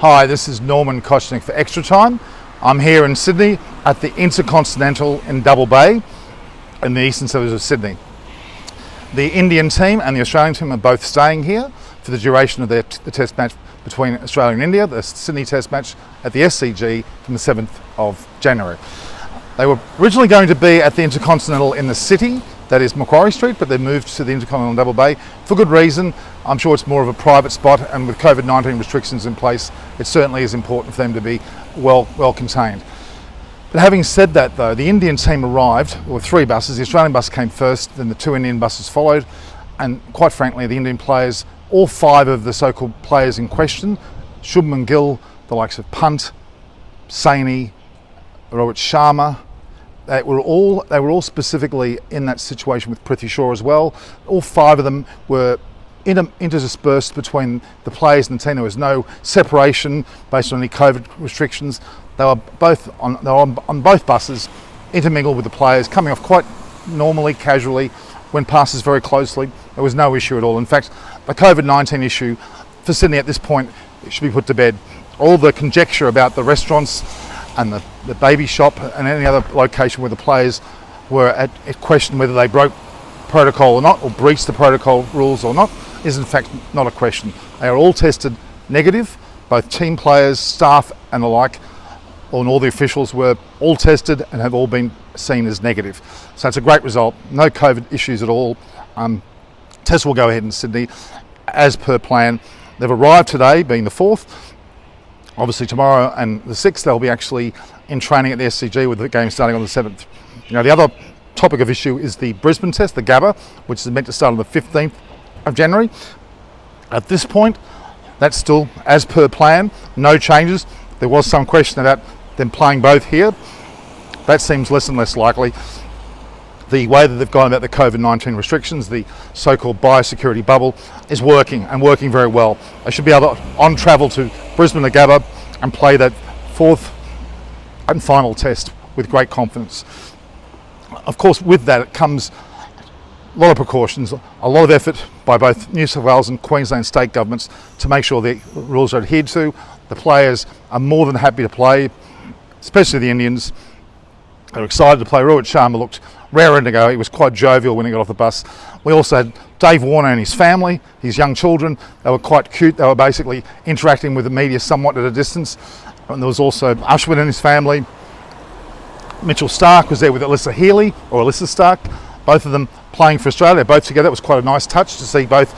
Hi, this is Norman Kochannek for Extra Time. I'm here in Sydney at the Intercontinental in Double Bay in the eastern suburbs of Sydney. The Indian team and the Australian team are both staying here for the duration of the test match between Australia and India, the Sydney test match at the SCG from the 7th of January. They were originally going to be at the Intercontinental in the city, that is Macquarie Street, but they moved to the Intercontinental in Double Bay for good reason. I'm sure it's more of a private spot, and with COVID-19 restrictions in place, it certainly is important for them to be well contained. But having said that though, the Indian team arrived with 3 buses. The Australian bus came first, then the 2 Indian buses followed, and quite frankly, the Indian players, all 5 of the so-called players in question, Shubman Gill, the likes of Pant, Saini, Rohit Sharma, they were all specifically in that situation with Prithvi Shaw as well. All 5 of them were interdispersed between the players and the team. There was no separation based on any COVID restrictions. They were on both buses, intermingled with the players, coming off quite normally, casually, when passes very closely. There was no issue at all. In fact, the COVID-19 issue for Sydney at this point should be put to bed. All the conjecture about the restaurants and the baby shop and any other location where the players were at question whether they broke protocol or not, or breached the protocol rules or not, is in fact not a question. They are all tested negative, both team players, staff and the like, and all the officials were all tested and have all been seen as negative. So it's a great result, no COVID issues at all. Tests will go ahead in Sydney as per plan. They've arrived today, being the 4th. Obviously tomorrow and the 6th they'll be actually in training at the SCG with the game starting on the 7th. The other topic of issue is the Brisbane test, the GABA, which is meant to start on the 15th of January. At this point, that's still as per plan, no changes. There was some question about them playing both here. That seems less and less likely. The way that they've gone about the COVID-19 restrictions, the so-called biosecurity bubble, is working and working very well. They should be able to on travel to Brisbane or Gabba and play that 4th and final test with great confidence. Of course, with that it comes a lot of precautions, a lot of effort by both New South Wales and Queensland state governments to make sure the rules are adhered to. The players are more than happy to play, especially the Indians. They're excited to play. Rohit Sharma looked raring to go. He was quite jovial when he got off the bus. We also had Dave Warner and his family, his young children. They were quite cute. They were basically interacting with the media somewhat at a distance. And there was also Ashwin and his family. Mitchell Starc was there with Alyssa Starc, both of them playing for Australia, both together. It was quite a nice touch to see both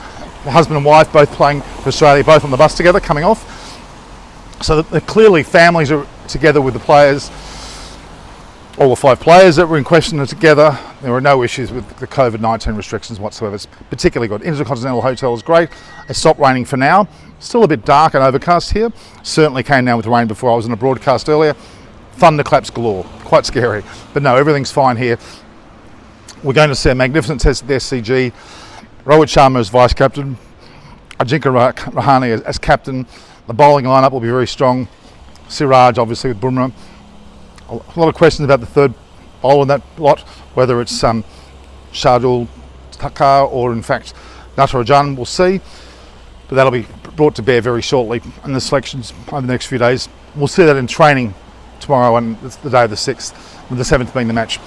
the husband and wife both playing for Australia, both on the bus together, coming off. So that clearly families are together with the players. All the 5 players that were in question are together. There were no issues with the COVID-19 restrictions whatsoever. It's particularly good. Intercontinental Hotel is great. It stopped raining for now. Still a bit dark and overcast here. Certainly came down with rain before. I was in a broadcast earlier. Thunderclaps galore. Quite scary. But no, everything's fine here. We're going to see a magnificent test at the SCG. Rohit Sharma as vice captain. Ajinkya Rahane as captain. The bowling lineup will be very strong. Siraj obviously with Bumrah. A lot of questions about the third bowler in that lot, whether it's Shardul Thakur or in fact Natarajan, we'll see. But that'll be brought to bear very shortly in the selections over the next few days. We'll see that in training tomorrow and the day of the 6th, with the 7th being the match.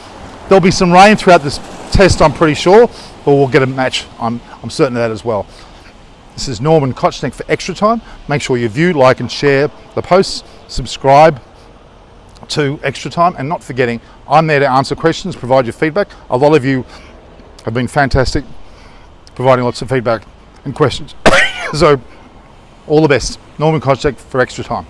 There'll be some rain throughout this test, I'm pretty sure, but we'll get a match. I'm certain of that as well. This is Norman Kochannek for Extra Time. Make sure you view, like and share the posts, subscribe to Extra Time, and not forgetting, I'm there to answer questions, provide your feedback. A lot of you have been fantastic, providing lots of feedback and questions. So all the best. Norman Kochannek for Extra Time.